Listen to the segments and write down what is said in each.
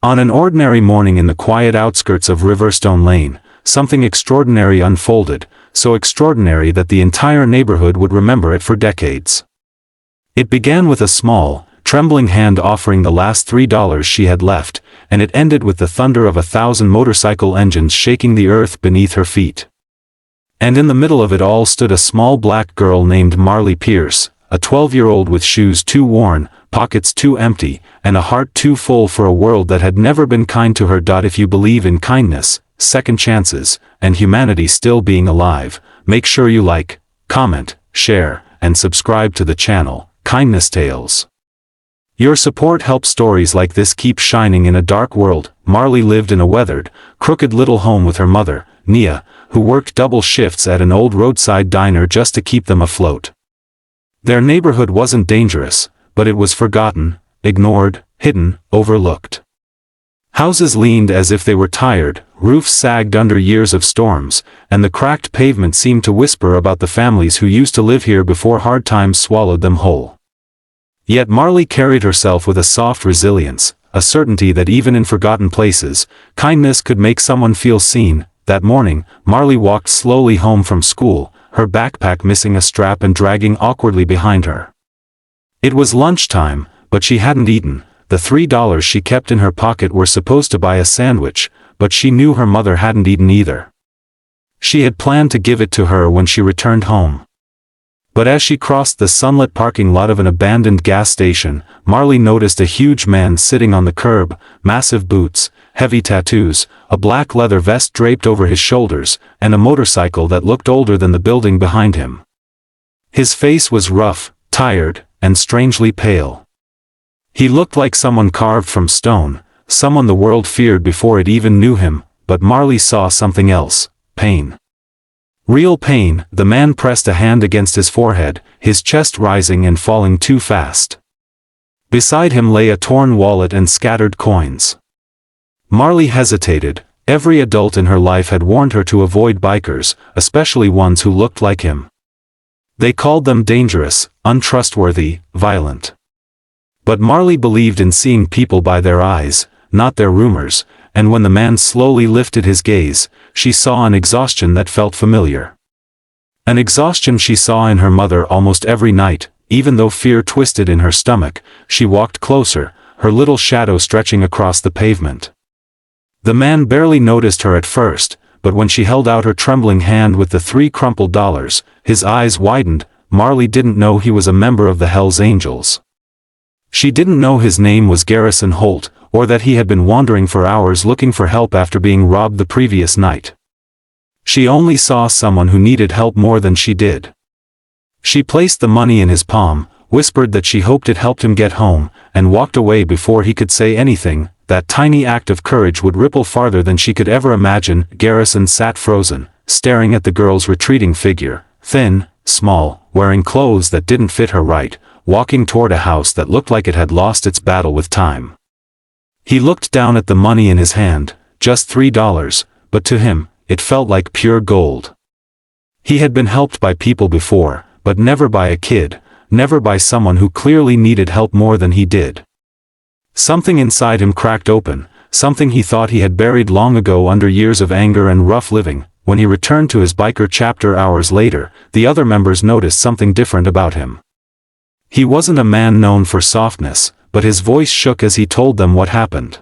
On an ordinary morning in the quiet outskirts of Riverstone Lane, something extraordinary unfolded, so extraordinary that the entire neighborhood would remember it for decades. It began with a small, trembling hand offering the last $3 she had left, and it ended with the thunder of 1,000 motorcycle engines shaking the earth beneath her feet. And in the middle of it all stood a small black girl named Marley Pierce, a 12-year-old with shoes too worn, pockets too empty, and a heart too full for a world that had never been kind to her. If you believe in kindness, second chances, and humanity still being alive, make sure you like, comment, share, and subscribe to the channel, Kindness Tales. Your support helps stories like this keep shining in a dark world. Marley lived in a weathered, crooked little home with her mother, Nia, who worked double shifts at an old roadside diner just to keep them afloat. Their neighborhood wasn't dangerous, but it was forgotten, ignored, hidden, overlooked. Houses leaned as if they were tired, roofs sagged under years of storms, and the cracked pavement seemed to whisper about the families who used to live here before hard times swallowed them whole. Yet Marley carried herself with a soft resilience, a certainty that even in forgotten places, kindness could make someone feel seen. That morning, Marley walked slowly home from school, her backpack missing a strap and dragging awkwardly behind her. It was lunchtime, but she hadn't eaten. The $3 she kept in her pocket were supposed to buy a sandwich, but she knew her mother hadn't eaten either. She had planned to give it to her when she returned home. But as she crossed the sunlit parking lot of an abandoned gas station, Marley noticed a huge man sitting on the curb, massive boots, heavy tattoos, a black leather vest draped over his shoulders, and a motorcycle that looked older than the building behind him. His face was rough, tired, and strangely pale. He looked like someone carved from stone, someone the world feared before it even knew him, but Marley saw something else: pain. Real pain. The man pressed a hand against his forehead, his chest rising and falling too fast. Beside him lay a torn wallet and scattered coins. Marley hesitated. Every adult in her life had warned her to avoid bikers, especially ones who looked like him. They called them dangerous, untrustworthy, violent. But Marley believed in seeing people by their eyes, not their rumors, and when the man slowly lifted his gaze, she saw an exhaustion that felt familiar. An exhaustion she saw in her mother almost every night. Even though fear twisted in her stomach, she walked closer, her little shadow stretching across the pavement. The man barely noticed her at first, but when she held out her trembling hand with the $3 crumpled, his eyes widened. Marley didn't know he was a member of the Hells Angels. She didn't know his name was Garrison Holt, or that he had been wandering for hours looking for help after being robbed the previous night. She only saw someone who needed help more than she did. She placed the money in his palm, whispered that she hoped it helped him get home, and walked away before he could say anything. That tiny act of courage would ripple farther than she could ever imagine. Garrison sat frozen, staring at the girl's retreating figure, thin, small, wearing clothes that didn't fit her right, walking toward a house that looked like it had lost its battle with time. He looked down at the money in his hand, just $3, but to him, it felt like pure gold. He had been helped by people before, but never by a kid, never by someone who clearly needed help more than he did. Something inside him cracked open, something he thought he had buried long ago under years of anger and rough living. When he returned to his biker chapter hours later, the other members noticed something different about him. He wasn't a man known for softness, but his voice shook as he told them what happened.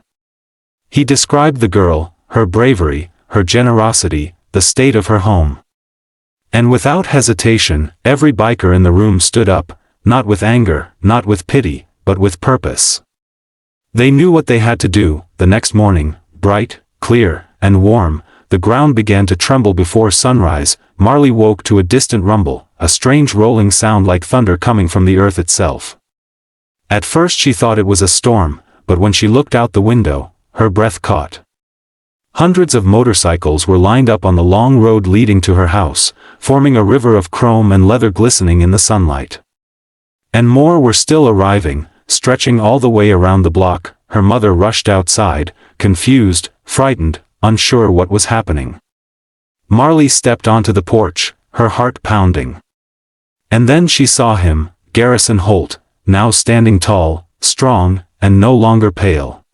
He described the girl, her bravery, her generosity, the state of her home. And without hesitation, every biker in the room stood up, not with anger, not with pity, but with purpose. They knew what they had to do. The next morning, bright, clear, and warm, the ground began to tremble before sunrise. Marley woke to a distant rumble, a strange rolling sound like thunder coming from the earth itself. At first she thought it was a storm, but when she looked out the window, her breath caught. Hundreds of motorcycles were lined up on the long road leading to her house, forming a river of chrome and leather glistening in the sunlight. And more were still arriving, stretching all the way around the block. Her mother rushed outside, confused, frightened, unsure what was happening. Marley stepped onto the porch, her heart pounding. And then she saw him, Garrison Holt, now standing tall, strong, and no longer pale.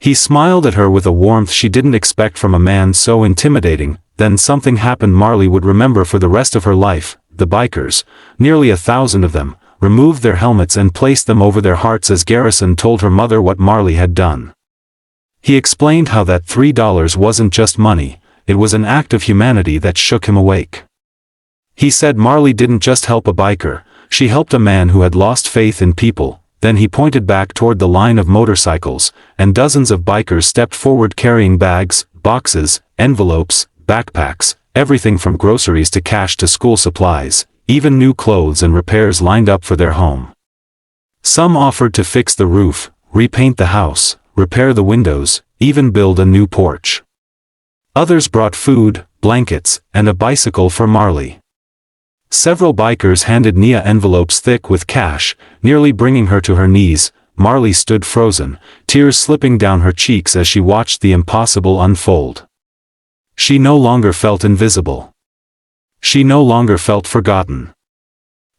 He smiled at her with a warmth she didn't expect from a man so intimidating. Then something happened Marley would remember for the rest of her life. The bikers, nearly 1,000 of them, removed their helmets and placed them over their hearts as Garrison told her mother what Marley had done. He explained how that $3 wasn't just money, it was an act of humanity that shook him awake. He said Marley didn't just help a biker, she helped a man who had lost faith in people. Then he pointed back toward the line of motorcycles, and dozens of bikers stepped forward carrying bags, boxes, envelopes, backpacks, everything from groceries to cash to school supplies, even new clothes and repairs lined up for their home. Some offered to fix the roof, repaint the house, repair the windows, even build a new porch. Others brought food, blankets, and a bicycle for Marley. Several bikers handed Nia envelopes thick with cash, nearly bringing her to her knees. Marley stood frozen, tears slipping down her cheeks as she watched the impossible unfold. She no longer felt invisible. She no longer felt forgotten.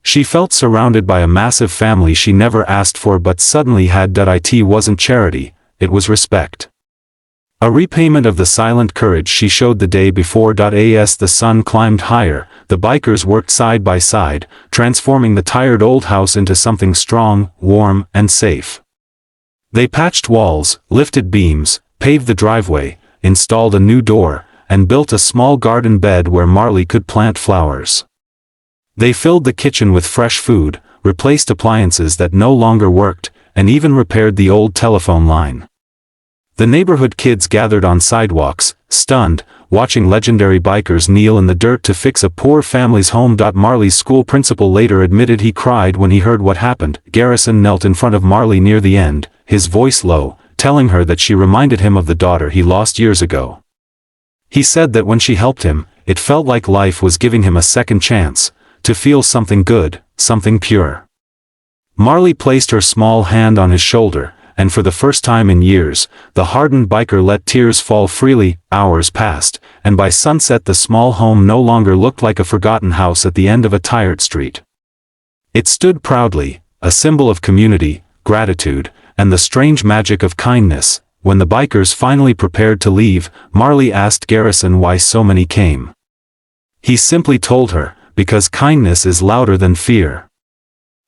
She felt surrounded by a massive family she never asked for but suddenly had. It wasn't charity, it was respect. A repayment of the silent courage she showed the day before. As the sun climbed higher, the bikers worked side by side, transforming the tired old house into something strong, warm, and safe. They patched walls, lifted beams, paved the driveway, installed a new door, and built a small garden bed where Marley could plant flowers. They filled the kitchen with fresh food, replaced appliances that no longer worked, and even repaired the old telephone line. The neighborhood kids gathered on sidewalks, stunned, watching legendary bikers kneel in the dirt to fix a poor family's home. Marley's school principal later admitted he cried when he heard what happened. Garrison knelt in front of Marley near the end, his voice low, telling her that she reminded him of the daughter he lost years ago. He said that when she helped him, it felt like life was giving him a second chance, to feel something good, something pure. Marley placed her small hand on his shoulder, and for the first time in years, the hardened biker let tears fall freely. Hours passed, and by sunset the small home no longer looked like a forgotten house at the end of a tired street. It stood proudly, a symbol of community, gratitude, and the strange magic of kindness. When the bikers finally prepared to leave, Marley asked Garrison why so many came. He simply told her, because kindness is louder than fear.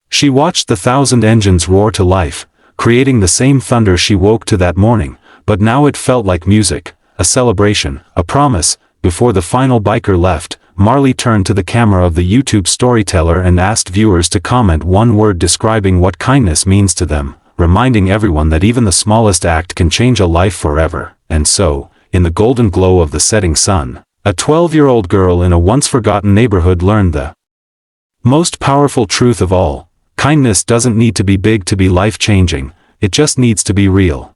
She watched the 1,000 engines roar to life, creating the same thunder she woke to that morning, but now it felt like music, a celebration, a promise. Before the final biker left, Marley turned to the camera of the YouTube storyteller and asked viewers to comment one word describing what kindness means to them, reminding everyone that even the smallest act can change a life forever. And so, in the golden glow of the setting sun, a 12-year-old girl in a once-forgotten neighborhood learned the most powerful truth of all: kindness doesn't need to be big to be life-changing, it just needs to be real.